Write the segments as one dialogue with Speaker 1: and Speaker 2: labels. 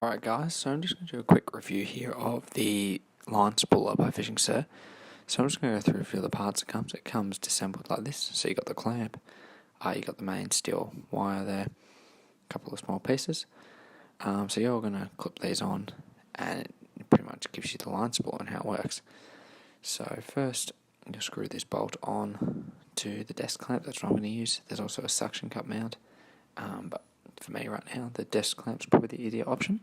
Speaker 1: Alright guys, so I'm just going to do a quick review here of the line spooler by FISHINGSIR. So I'm just going to go through a few of the parts it comes. It comes disassembled like this. So you got the clamp, you got the main steel wire there, a couple of small pieces. So you're going to clip these on and it pretty much gives you the line spooler and how it works. So first, you'll screw this bolt on to the desk clamp. That's what I'm going to use. There's also a suction cup mount, but for me right now, the desk clamp's probably the easier option.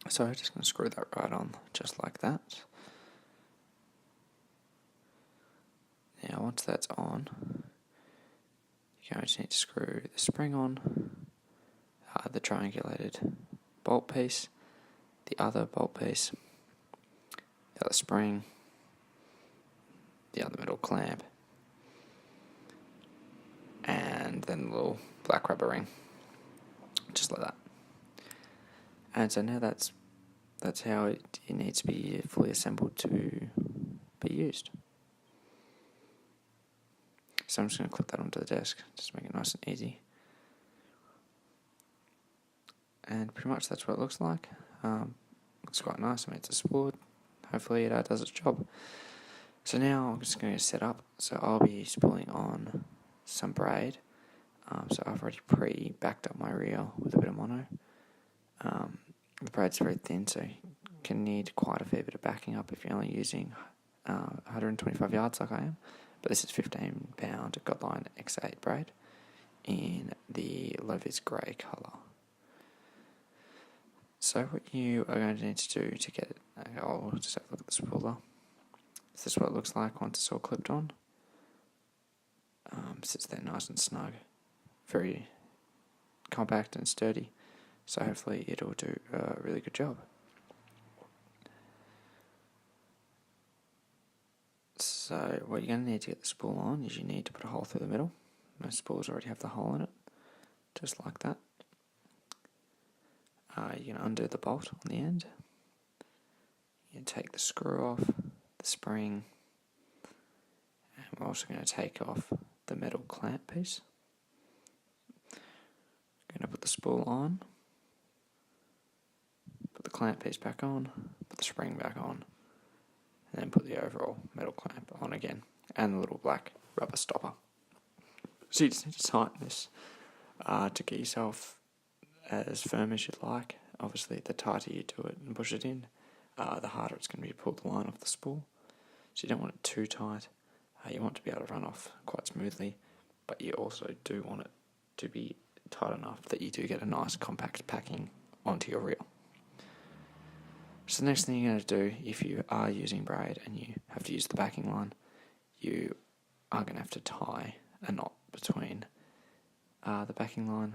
Speaker 1: So I'm just going to screw that right on, just like that. Now once that's on, you're going to need to screw the spring on, the triangulated bolt piece, the other bolt piece, the other spring, the other middle clamp, and then the little black rubber ring, just like that. And so now that's how it needs to be fully assembled to be used. So I'm just going to clip that onto the desk, just make it nice and easy. And pretty much that's what it looks like. Looks quite nice. I mean, it's a spool. Hopefully it does its job. So now I'm just going to set up. So I'll be spooling on some braid. So I've already pre-backed up my reel with a bit of mono. The braid's very thin, so you can need quite a fair bit of backing up if you're only using 125 yards like I am. But this is 15-pound GODLINE X8 Braid in the low-vis grey colour. So what you are going to need to do to get it, I'll just have a look at the spooler. This is what it looks like once it's all clipped on. Sits there nice and snug, very compact and sturdy. So hopefully it'll do a really good job. So what you're going to need to get the spool on is you need to put a hole through the middle. Most spools already have the hole in it, just like that. You're going to undo the bolt on the end. You take the screw off, the spring, and we're also going to take off the metal clamp piece. Going to put the spool on. Put the clamp piece back on, put the spring back on, and then put the overall metal clamp on again, and the little black rubber stopper. So you just need to tighten this to get yourself as firm as you'd like. Obviously, the tighter you do it and push it in, the harder it's going to be to pull the line off the spool. So you don't want it too tight. You want it to be able to run off quite smoothly, but you also do want it to be tight enough that you do get a nice compact packing onto your reel. So the next thing you're going to do, if you are using braid and you have to use the backing line, you are going to have to tie a knot between the backing line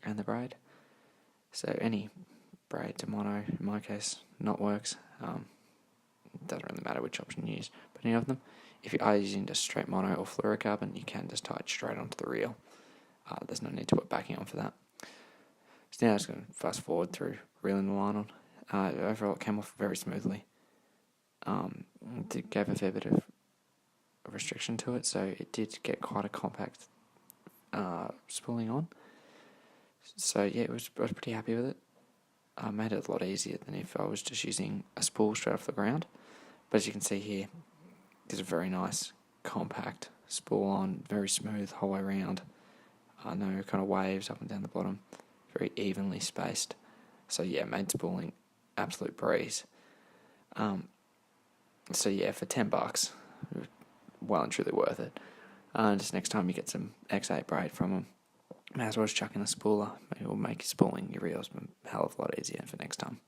Speaker 1: and the braid. So any braid to mono, in my case, knot works. It doesn't really matter which option you use, but any of them. If you are using just straight mono or fluorocarbon, you can just tie it straight onto the reel. There's no need to put backing on for that. So now I'm just going to fast forward through reeling the line on. Overall it came off very smoothly. It gave a fair bit of restriction to it, so it did get quite a compact spooling on. So yeah, I was pretty happy with it. Made it a lot easier than if I was just using a spool straight off the ground. But as you can see here, there's a very nice compact spool on, very smooth whole way around. No kind of waves up and down the bottom, very evenly spaced. So yeah, made spooling absolute breeze. So yeah, for $10, well and truly worth it. Just next time you get some X8 braid from them, may as well just chuck in a spooler. Maybe it will make spooling your reels a hell of a lot easier for next time.